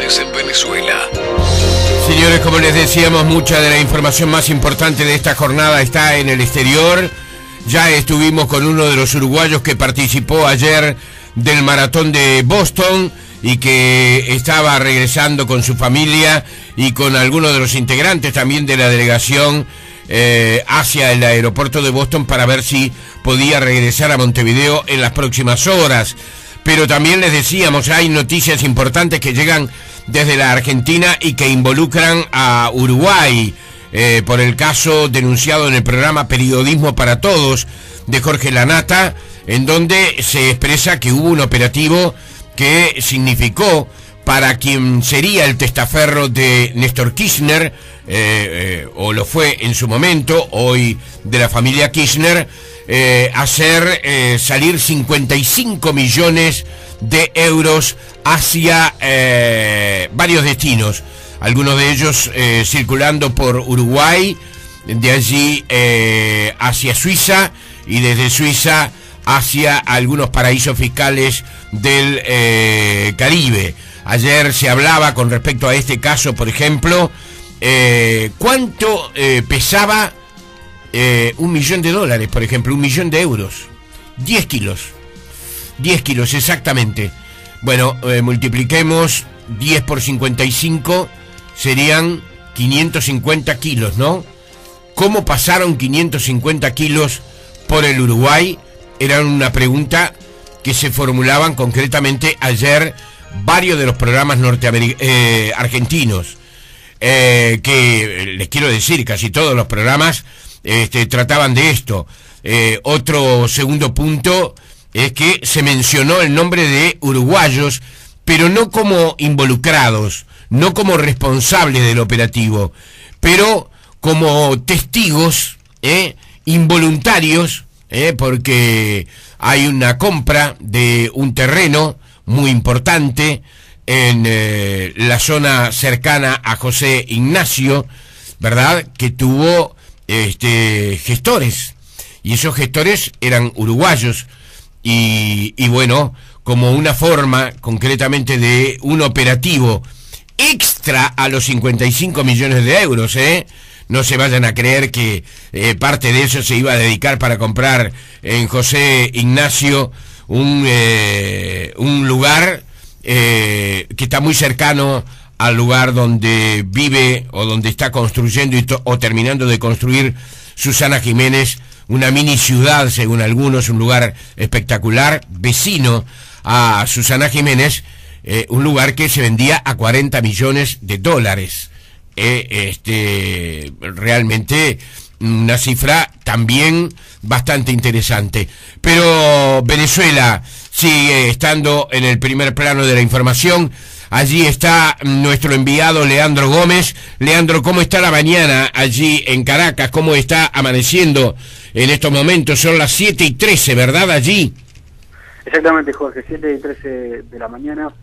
novedades en Venezuela. Señores, como les decíamos, mucha de la información más importante de esta jornada está en el exterior. Ya estuvimos con uno de los uruguayos que participó ayer del maratón de Boston y que estaba regresando con su familia y con algunos de los integrantes también de la delegación hacia el aeropuerto de Boston para ver si podía regresar a Montevideo en las próximas horas. Pero también les decíamos, hay noticias importantes que llegan desde la Argentina y que involucran a Uruguay, por el caso denunciado en el programa Periodismo para Todos de Jorge Lanata, en donde se expresa que hubo un operativo que significó para quien sería el testaferro de Néstor Kirchner, o lo fue en su momento, hoy de la familia Kirchner, hacer salir 55 millones de euros hacia varios destinos, algunos de ellos circulando por Uruguay, de allí hacia Suiza y desde Suiza hacia algunos paraísos fiscales del Caribe. Ayer se hablaba con respecto a este caso, por ejemplo, cuánto pesaba $1 millón, por ejemplo, $1 millón, 10 kilos exactamente. Bueno, multipliquemos 10 por 55, serían 550 kilos, ¿no? ¿Cómo pasaron 550 kilos por el Uruguay? Era una pregunta que se formulaban concretamente ayer varios de los programas argentinos, que les quiero decir, casi todos los programas trataban de esto. Otro segundo punto es que se mencionó el nombre de uruguayos, pero no como involucrados, no como responsables del operativo, pero como testigos involuntarios, porque hay una compra de un terreno muy importante en la zona cercana a José Ignacio, ¿verdad?, que tuvo gestores, y esos gestores eran uruguayos, y bueno, como una forma concretamente de un operativo extra a los 55 millones de euros, no se vayan a creer que parte de eso se iba a dedicar para comprar en José Ignacio un lugar que está muy cercano al lugar donde vive o donde está construyendo o terminando de construir Susana Jiménez, una mini ciudad según algunos, un lugar espectacular, vecino a Susana Jiménez, un lugar que se vendía a $40 millones. Realmente una cifra también bastante interesante. Pero Venezuela sigue estando en el primer plano de la información. Allí está nuestro enviado Leandro Gómez. Leandro, ¿cómo está la mañana allí en Caracas? ¿Cómo está amaneciendo en estos momentos? Son las 7:13, ¿verdad? Allí. Exactamente, Jorge, 7:13 de la mañana.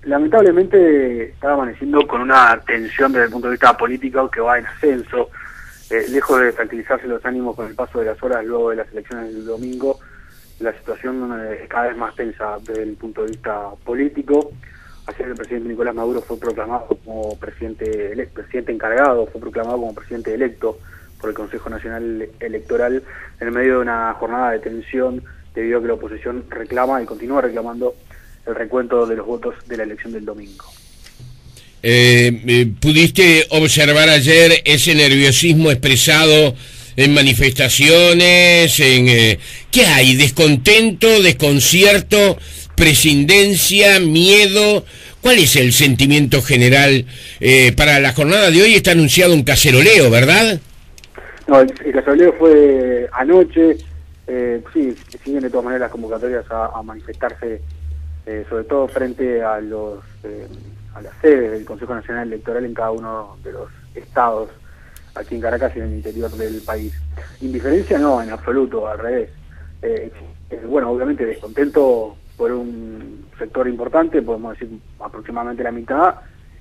Lamentablemente está amaneciendo con una tensión desde el punto de vista político que va en ascenso. Lejos de tranquilizarse los ánimos con el paso de las horas luego de las elecciones del domingo, la situación es cada vez más tensa desde el punto de vista político. Ayer el presidente Nicolás Maduro fue proclamado como presidente encargado, fue proclamado como presidente electo por el Consejo Nacional Electoral en medio de una jornada de tensión debido a que la oposición reclama y continúa reclamando el recuento de los votos de la elección del domingo. ¿Pudiste observar ayer ese nerviosismo expresado en manifestaciones? ¿Qué hay? ¿Descontento, desconcierto, prescindencia, miedo? ¿Cuál es el sentimiento general? Para la jornada de hoy está anunciado un caceroleo, ¿verdad? No, el caceroleo fue anoche. Sí, siguen de todas maneras las convocatorias a manifestarse, sobre todo frente a las sedes del Consejo Nacional Electoral en cada uno de los estados, aquí en Caracas y en el interior del país. Indiferencia no, en absoluto, al revés. Bueno, obviamente descontento por un sector importante, podemos decir aproximadamente la mitad,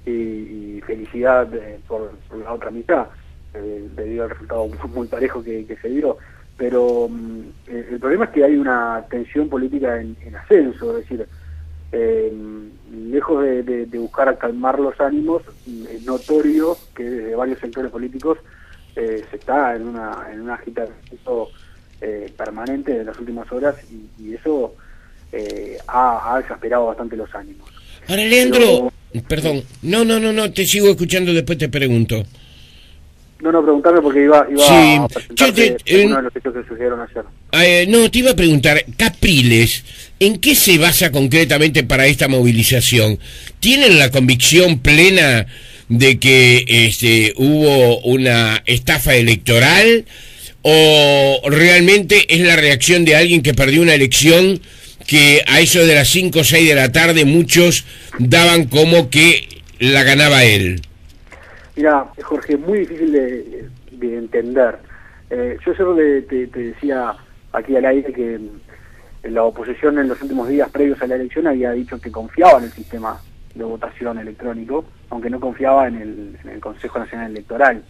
y felicidad por la otra mitad, debido al resultado muy parejo que se dio. Pero el problema es que hay una tensión política en ascenso, es decir, lejos de buscar calmar los ánimos, es notorio que desde varios sectores políticos se está en una agitación permanente de las últimas horas y eso ha exasperado bastante los ánimos. Ahora, Leandro, perdón, no, te sigo escuchando, después te pregunto. No, preguntarme porque iba sí, a presentarte uno de los hechos que sucedieron ayer. No, te iba a preguntar, Capriles, ¿en qué se basa concretamente para esta movilización? ¿Tienen la convicción plena de que hubo una estafa electoral o realmente es la reacción de alguien que perdió una elección que a eso de las 5 o 6 de la tarde muchos daban como que la ganaba él? Mira, Jorge, es muy difícil de entender. Yo solo te decía aquí al aire que la oposición en los últimos días previos a la elección había dicho que confiaba en el sistema de votación electrónico, aunque no confiaba en el Consejo Nacional Electoral,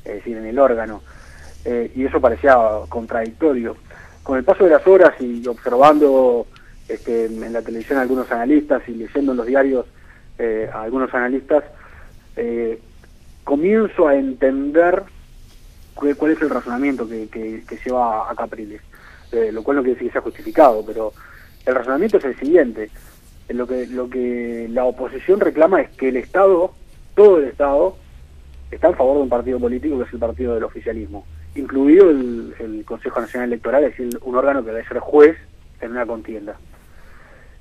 es decir, en el órgano. Y eso parecía contradictorio. Con el paso de las horas y observando en la televisión a algunos analistas y leyendo en los diarios a algunos analistas, comienzo a entender cuál es el razonamiento que lleva a Capriles, lo cual no quiere decir que sea justificado, pero el razonamiento es el siguiente. Lo que la oposición reclama es que el Estado, todo el Estado, está en favor de un partido político que es el partido del oficialismo, incluido el Consejo Nacional Electoral, es decir, un órgano que debe ser juez en una contienda.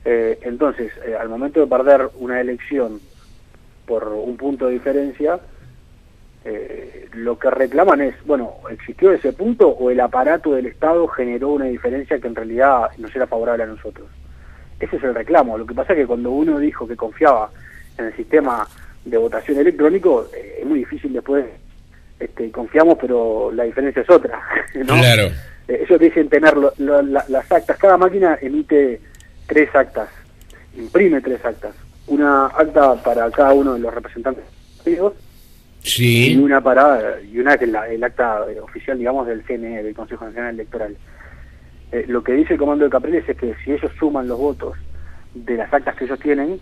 Entonces, al momento de perder una elección por un punto de diferencia, lo que reclaman es, bueno, ¿existió ese punto o el aparato del Estado generó una diferencia que en realidad nos era favorable a nosotros? Ese es el reclamo. Lo que pasa es que cuando uno dijo que confiaba en el sistema de votación electrónico, es muy difícil después, confiamos pero la diferencia es otra, ¿no? Claro. Ellos dicen tener las actas, cada máquina emite 3 actas, imprime 3 actas, una acta para cada uno de los representantes partidos, sí, y una que es el acta oficial, digamos, del CNE, del Consejo Nacional Electoral. Lo que dice el comando de Capriles es que si ellos suman los votos de las actas que ellos tienen,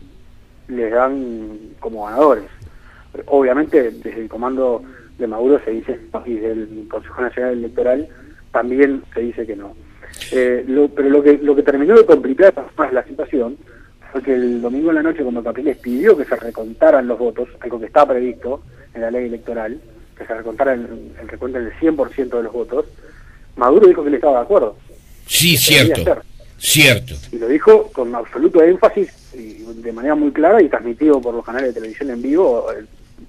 les dan como ganadores. Obviamente, desde el comando de Maduro se dice, y del Consejo Nacional Electoral también se dice que no. Pero lo que terminó de complicar más la situación fue que el domingo en la noche, cuando Capriles pidió que se recontaran los votos, algo que estaba previsto en la ley electoral, que se recontara el recuento del 100% de los votos, Maduro dijo que él estaba de acuerdo. Sí, cierto. Y lo dijo con absoluto énfasis y de manera muy clara y transmitido por los canales de televisión en vivo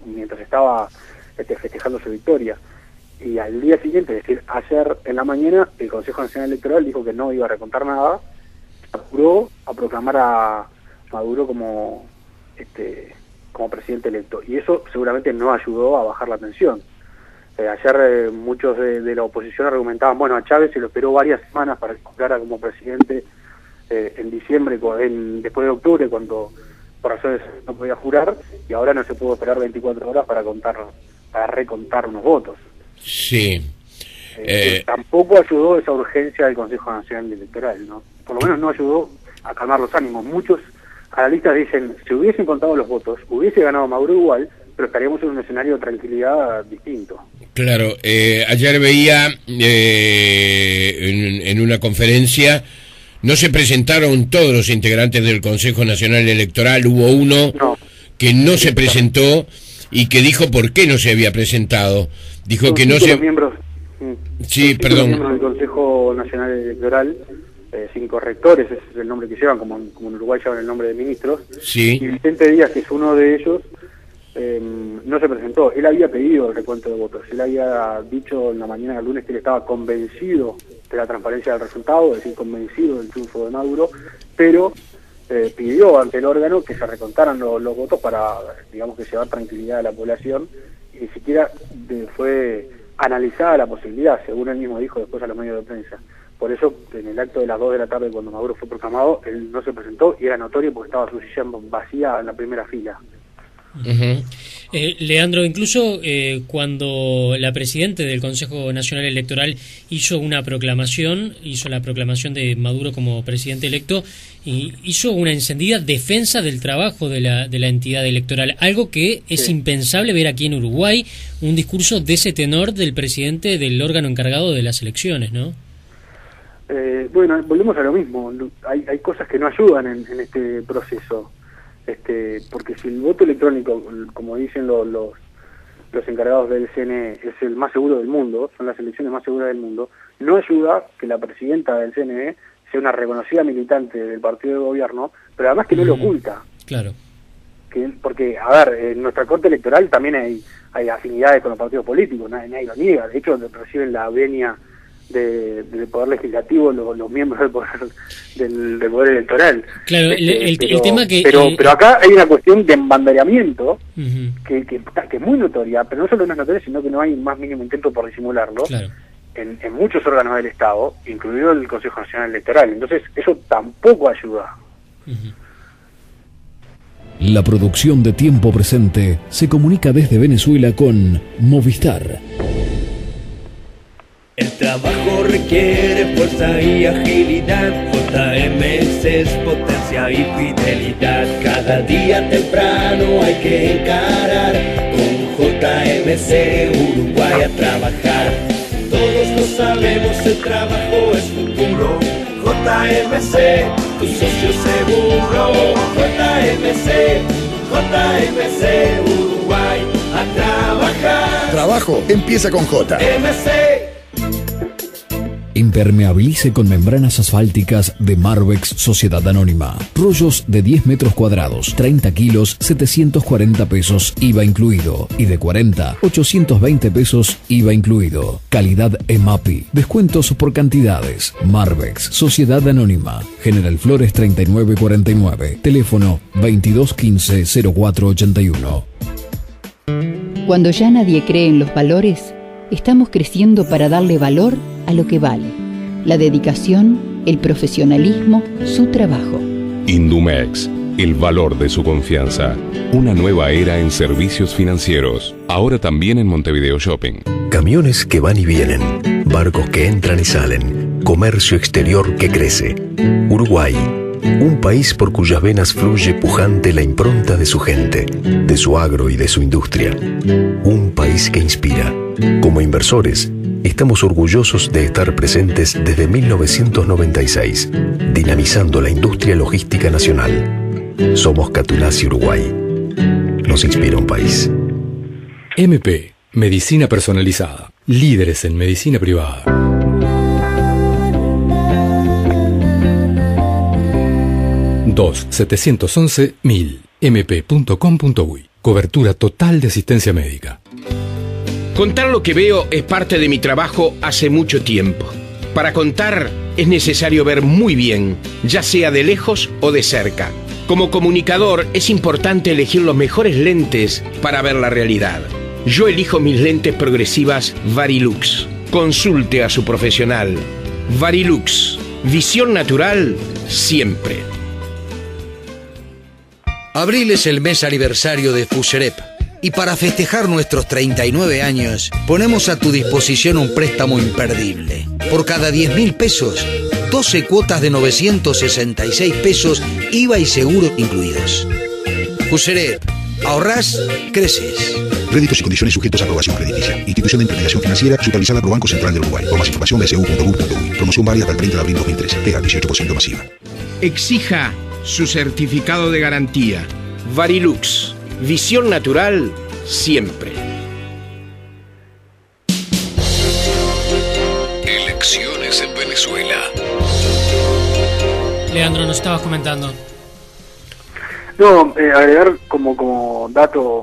mientras estaba festejando su victoria. Y al día siguiente, es decir, ayer en la mañana, el Consejo Nacional Electoral dijo que no iba a recontar nada, apuró a proclamar a Maduro como presidente electo. Y eso seguramente no ayudó a bajar la tensión. Ayer muchos de la oposición argumentaban, bueno, a Chávez se lo esperó varias semanas para que jurara como presidente en diciembre, después de octubre, cuando por razones no podía jurar, y ahora no se pudo esperar 24 horas para recontar unos votos. Sí. Tampoco ayudó esa urgencia del Consejo Nacional Electoral, ¿no? Por lo menos no ayudó a calmar los ánimos. Muchos analistas dicen, si hubiesen contado los votos, hubiese ganado Maduro igual, pero estaríamos en un escenario de tranquilidad distinto. Claro, ayer veía en una conferencia, no se presentaron todos los integrantes del Consejo Nacional Electoral, hubo uno que no se presentó y que dijo por qué no se había presentado. Dijo que no se... miembros, sí, perdón. Los miembros del Consejo Nacional Electoral, 5 rectores, ese es el nombre que llevan, como en Uruguay llevan el nombre de ministros. Sí. Y Vicente Díaz, que es uno de ellos, no se presentó. Él había pedido el recuento de votos. Él había dicho en la mañana del lunes que él estaba convencido de la transparencia del resultado, es decir, convencido del triunfo de Maduro, pero pidió ante el órgano que se recontaran los votos para, digamos, que llevar tranquilidad a la población, y ni siquiera fue analizada la posibilidad, según él mismo dijo después a los medios de prensa. Por eso, en el acto de las 2 de la tarde, cuando Maduro fue proclamado, él no se presentó y era notorio porque estaba su silla vacía en la primera fila. Leandro, incluso cuando la Presidenta del Consejo Nacional Electoral hizo la proclamación de Maduro como presidente electo, y hizo una encendida defensa del trabajo de la entidad electoral, algo que es impensable ver aquí en Uruguay, un discurso de ese tenor del presidente del órgano encargado de las elecciones, ¿no? Bueno, volvemos a lo mismo. Hay cosas que no ayudan en este proceso, porque si el voto electrónico, como dicen los encargados del CNE, es el más seguro del mundo, son las elecciones más seguras del mundo, no ayuda que la presidenta del CNE sea una reconocida militante del partido de gobierno, pero además que no lo oculta. Claro. Porque, a ver, en nuestra corte electoral también hay afinidades con los partidos políticos, nadie lo niega. De hecho, reciben la venia del Poder Legislativo los miembros del Poder Electoral. Claro, el tema que... Pero acá hay una cuestión de embanderamiento que es muy notoria, pero no solo no es notoria, sino que no hay más mínimo intento por disimularlo. Claro. En muchos órganos del Estado, incluido el Consejo Nacional Electoral. Entonces, eso tampoco ayuda. La producción de Tiempo Presente se comunica desde Venezuela con Movistar. El trabajo requiere fuerza y agilidad. JMS es potencia y fidelidad. Cada día temprano hay que encarar. Con JMS Uruguay a trabajar. Todos lo sabemos, el trabajo es futuro. JMC, tu socio seguro. JMC Uruguay a trabajar. Trabajo empieza con J. JMC. Impermeabilice con membranas asfálticas de Marbex Sociedad Anónima. Rollos de 10 metros cuadrados, 30 kilos, 740 pesos, IVA incluido. Y de 40, 820 pesos, IVA incluido. Calidad EMAPI. Descuentos por cantidades. Marbex Sociedad Anónima. General Flores 3949. Teléfono 2215-0481. Cuando ya nadie cree en los valores, estamos creciendo para darle valor a lo que vale: la dedicación, el profesionalismo, su trabajo. Indumex, el valor de su confianza. Una nueva era en servicios financieros. Ahora también en Montevideo Shopping. Camiones que van y vienen, barcos que entran y salen, comercio exterior que crece. Uruguay, un país por cuyas venas fluye pujante la impronta de su gente, de su agro y de su industria. Un país que inspira. Como inversores, estamos orgullosos de estar presentes desde 1996, dinamizando la industria logística nacional. Somos Catunasi Uruguay. Nos inspira un país. MP, Medicina Personalizada. Líderes en medicina privada. (2-711-1000) mp.com.uy. Cobertura total de asistencia médica. Contar lo que veo es parte de mi trabajo hace mucho tiempo. Para contar es necesario ver muy bien, ya sea de lejos o de cerca. Como comunicador es importante elegir los mejores lentes para ver la realidad. Yo elijo mis lentes progresivas Varilux. Consulte a su profesional. Varilux, visión natural siempre. Abril es el mes aniversario de Fuserep. Y para festejar nuestros 39 años, ponemos a tu disposición un préstamo imperdible. Por cada 10.000 pesos, 12 cuotas de 966 pesos, IVA y seguro incluidos. Fuserep, ahorrás, creces. Créditos y condiciones sujetos a aprobación crediticia. Institución de intermediación financiera supervisada por Banco Central del Uruguay. Por más información, bcu.gov.uy. Promoción válida hasta el 30 de abril 2013. Pega 18% masiva. Exija su certificado de garantía. Varilux. Visión natural siempre. Elecciones en Venezuela. Leandro, nos estabas comentando. No, agregar como dato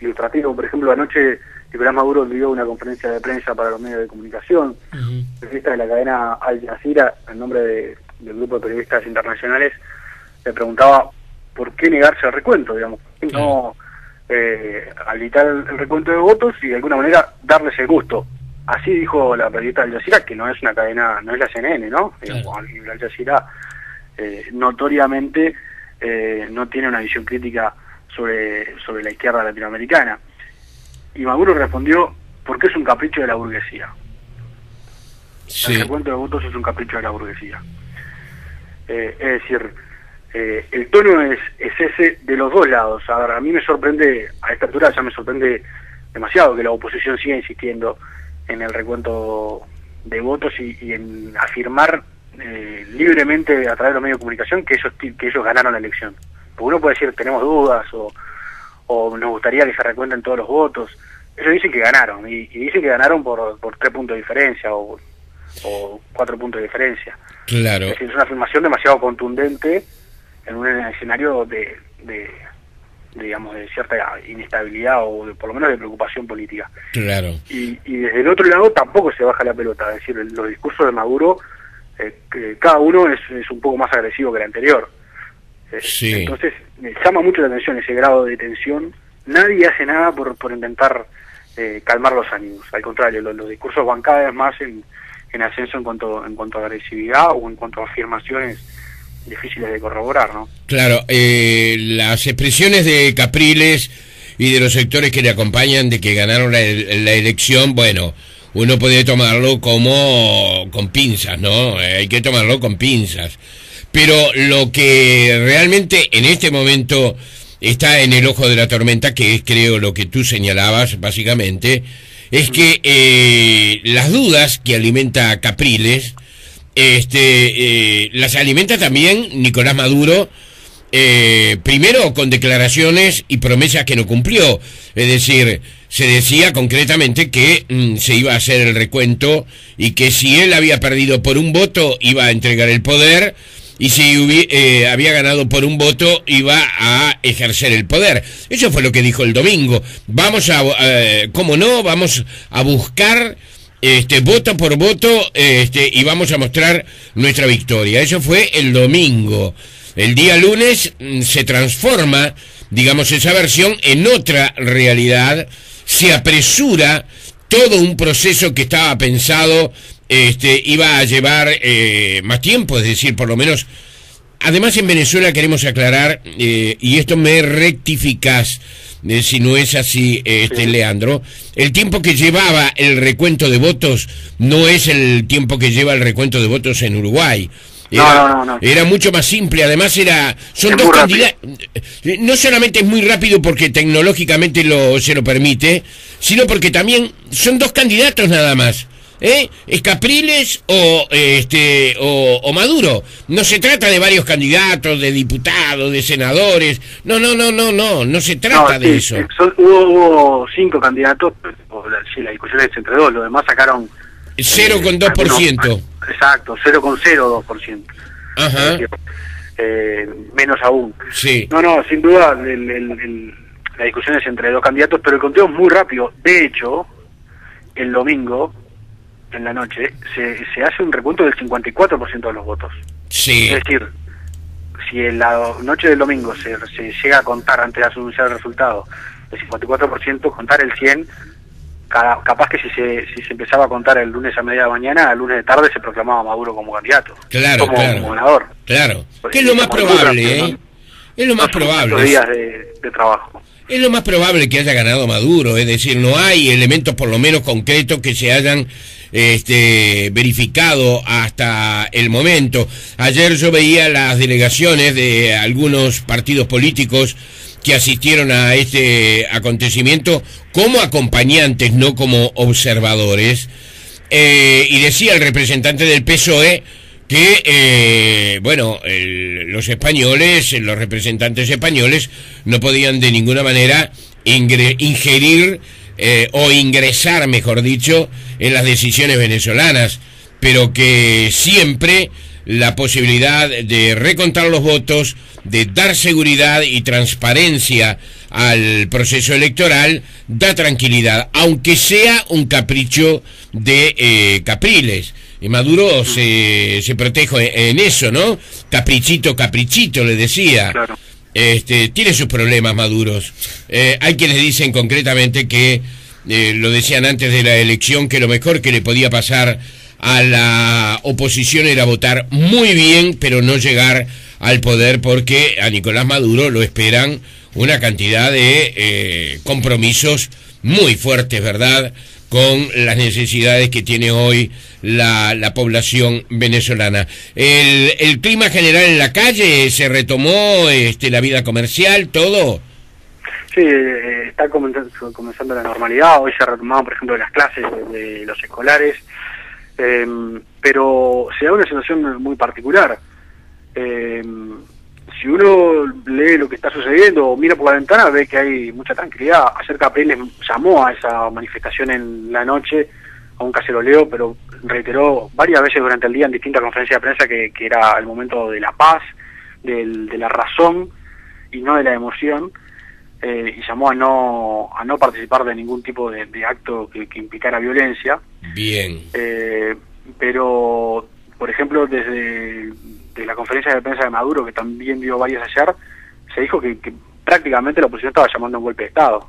ilustrativo, por ejemplo, anoche Nicolás Maduro dio una conferencia de prensa para los medios de comunicación. El periodista de la cadena Al Jazeera, en nombre del grupo de periodistas internacionales, le preguntaba por qué negarse al recuento, digamos, no habilitar el recuento de votos y de alguna manera darles el gusto. Así dijo la periodista de Al Jazeera, que no es una cadena, no es la CNN, ¿no? Digamos, Al Jazeera notoriamente no tiene una visión crítica sobre la izquierda latinoamericana. Y Maduro respondió, porque es un capricho de la burguesía. Sí. El recuento de votos es un capricho de la burguesía. Es decir, el tono es ese de los dos lados. A ver, a mí me sorprende, a esta altura ya me sorprende demasiado que la oposición siga insistiendo en el recuento de votos y en afirmar libremente a través de los medios de comunicación que ellos ganaron la elección. Porque uno puede decir, tenemos dudas o nos gustaría que se recuenten todos los votos. Ellos dicen que ganaron, y dicen que ganaron por 3 puntos de diferencia o 4 puntos de diferencia. Claro. Es decir, es una afirmación demasiado contundente en un escenario de cierta inestabilidad o por lo menos de preocupación política. Claro. Y desde el otro lado tampoco se baja la pelota, es decir, los discursos de Maduro, cada uno es un poco más agresivo que el anterior. Sí. Entonces llama mucho la atención ese grado de tensión. Nadie hace nada por intentar calmar los ánimos. Al contrario, los discursos van cada vez más en ascenso en cuanto a agresividad o en cuanto a afirmaciones difíciles de corroborar, ¿no? Claro, las expresiones de Capriles y de los sectores que le acompañan de que ganaron la elección, bueno, uno puede tomarlo como con pinzas, ¿no? Hay que tomarlo con pinzas. Pero lo que realmente en este momento está en el ojo de la tormenta, que es, creo, lo que tú señalabas básicamente, es que las dudas que alimenta Capriles, las alimenta también Nicolás Maduro, primero con declaraciones y promesas que no cumplió. Es decir, se decía concretamente que se iba a hacer el recuento y que si él había perdido por un voto iba a entregar el poder, y si había ganado por un voto iba a ejercer el poder. Eso fue lo que dijo el domingo. Vamos ¿cómo no? Vamos a buscar voto por voto y vamos a mostrar nuestra victoria. Eso fue el domingo. El día lunes se transforma, digamos, esa versión en otra realidad. Se apresura todo un proceso que estaba pensado, iba a llevar más tiempo, es decir, por lo menos. Además, en Venezuela queremos aclarar, y esto me rectificás, si no es así, Leandro, el tiempo que llevaba el recuento de votos no es el tiempo que lleva el recuento de votos en Uruguay. No. Era mucho más simple. Además son dos candidatos. No solamente es muy rápido porque tecnológicamente se lo permite, sino porque también son dos candidatos nada más. ¿Es Capriles o Maduro? No se trata de varios candidatos, de diputados, de senadores. No se trata de eso. Hubo 5 candidatos, la discusión es entre 2, los demás sacaron 0,2%. Exacto, 0,02%. Ajá. Menos aún. Sí. No, sin duda la discusión es entre 2 candidatos, pero el conteo es muy rápido. De hecho, el domingo, en la noche, se hace un recuento del 54% de los votos. Sí. Es decir, si en la noche del domingo se llega a contar antes de anunciar el resultado el 54%, contar el 100%, capaz que si se empezaba a contar el lunes a media de mañana, el lunes de tarde se proclamaba Maduro como candidato. Claro, como ganador. Claro. Que es lo más probable, Es lo más probable. Días de trabajo. Es lo más probable que haya ganado Maduro, es decir, no hay elementos por lo menos concretos que se hayan verificado hasta el momento. Ayer yo veía las delegaciones de algunos partidos políticos que asistieron a este acontecimiento como acompañantes, no como observadores, y decía el representante del PSOE que, los españoles, los representantes españoles, no podían de ninguna manera ingerir o ingresar, mejor dicho, en las decisiones venezolanas, pero que siempre la posibilidad de recontar los votos, de dar seguridad y transparencia al proceso electoral, da tranquilidad, aunque sea un capricho de Capriles. Y Maduro se protege en eso, ¿no? Caprichito, le decía. Claro. Tiene sus problemas Maduros. Hay quienes dicen concretamente que, lo decían antes de la elección, que lo mejor que le podía pasar a la oposición era votar muy bien, pero no llegar al poder, porque a Nicolás Maduro lo esperan una cantidad de compromisos muy fuertes, ¿verdad?, con las necesidades que tiene hoy la población venezolana. El clima general en la calle, ¿se retomó la vida comercial, todo? Sí, está comenzando la normalidad. Hoy se retomaban, por ejemplo, las clases de los escolares, pero se da una situación muy particular. Si uno lee lo que está sucediendo o mira por la ventana, ve que hay mucha tranquilidad. Ayer Capriles llamó a esa manifestación en la noche, aún casi lo leo, pero reiteró varias veces durante el día en distintas conferencias de prensa que era el momento de la paz, de la razón y no de la emoción, y llamó a no participar de ningún tipo de acto que implicara violencia. Bien. Pero, por ejemplo, desde la conferencia de prensa de Maduro, que también dio varias ayer, se dijo que prácticamente la oposición estaba llamando a un golpe de Estado.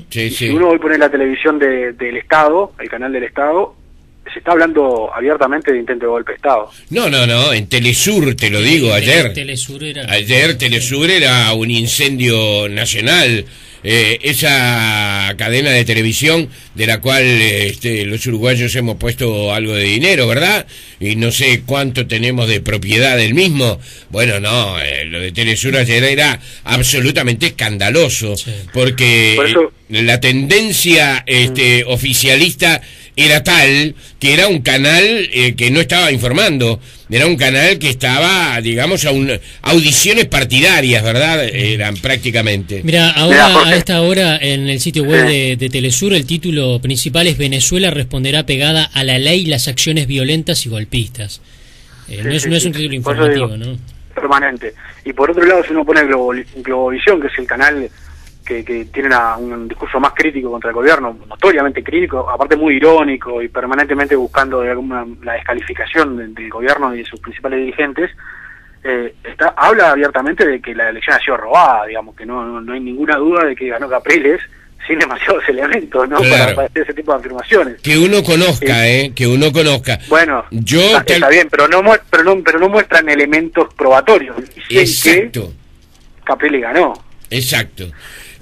Sí, sí. Si uno hoy pone la televisión del Estado, el canal del Estado, se está hablando abiertamente de intento de golpe de Estado. No, en Telesur, te lo digo, ayer. Ayer Telesur era un incendio nacional. Esa cadena de televisión de la cual los uruguayos hemos puesto algo de dinero, ¿verdad? Y no sé cuánto tenemos de propiedad del mismo. Bueno, no, lo de Telesur ayer era absolutamente escandaloso, porque la tendencia oficialista era tal que era un canal que no estaba informando, era un canal que estaba, digamos, audiciones partidarias, ¿verdad? Eran prácticamente. Mira, ahora a esta hora en el sitio web de Telesur el título principal es: Venezuela responderá pegada a la ley las acciones violentas y golpistas. No es un título informativo, ¿no? Permanente. Y por otro lado, si uno pone Globovisión, que es el canal que tiene un discurso más crítico contra el gobierno, notoriamente crítico, aparte muy irónico y permanentemente buscando la descalificación del gobierno y de sus principales dirigentes, habla abiertamente de que la elección ha sido robada, digamos, que no hay ninguna duda de que ganó Capriles sin demasiados elementos, ¿no? Claro. Para hacer ese tipo de afirmaciones. Que uno conozca, que uno conozca. Bueno, está bien, pero no muestran elementos probatorios. Exacto. Que Capriles ganó. Exacto.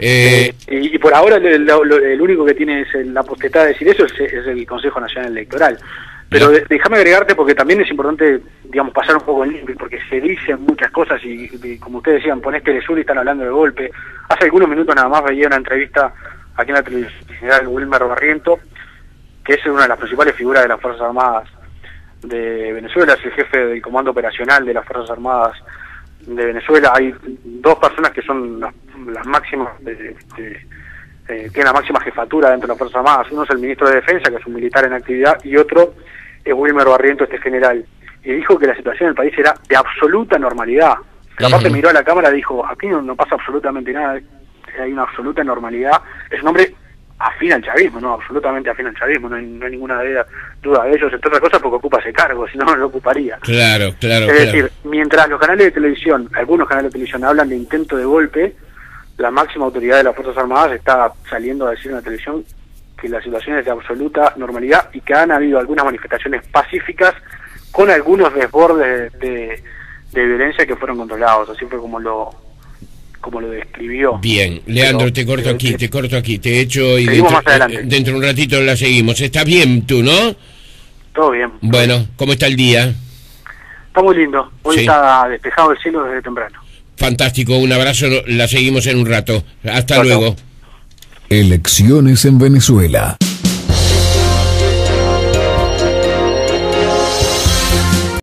Y por ahora el único que tiene la potestad de decir eso es el Consejo Nacional Electoral. Pero déjame agregarte, porque también es importante, digamos, pasar un poco en limpio, porque se dicen muchas cosas y como ustedes decían, ponés Telesur y están hablando de golpe. Hace algunos minutos nada más veía una entrevista aquí en la televisión general Wilmer Barriento, que es una de las principales figuras de las Fuerzas Armadas de Venezuela, es el jefe del Comando Operacional de las Fuerzas Armadas de Venezuela. Hay dos personas que son las máximas, tienen la máxima jefatura dentro de las Fuerzas Armadas. Uno es el ministro de Defensa, que es un militar en actividad, y otro es Wilmer Barriento, general. Y dijo que la situación en el país era de absoluta normalidad. Pero aparte miró a la cámara y dijo: aquí no pasa absolutamente nada, hay una absoluta normalidad. Es un hombre afín al chavismo, ¿no? Absolutamente afín al chavismo, no hay ninguna duda de ello, entre otras cosas porque ocupa ese cargo, si no lo ocuparía. Claro. Es decir, mientras los canales de televisión, algunos canales de televisión hablan de intento de golpe, la máxima autoridad de las Fuerzas Armadas está saliendo a decir en la televisión que la situación es de absoluta normalidad y que han habido algunas manifestaciones pacíficas con algunos desbordes de violencia que fueron controlados. Así fue como lo describió. Bien, Leandro, te corto aquí, te echo y dentro de un ratito la seguimos. ¿Estás bien tú, no? Todo bien. Bueno, ¿cómo está el día? Está muy lindo, hoy está despejado el cielo desde temprano. Fantástico, un abrazo, la seguimos en un rato. Hasta luego. Elecciones en Venezuela.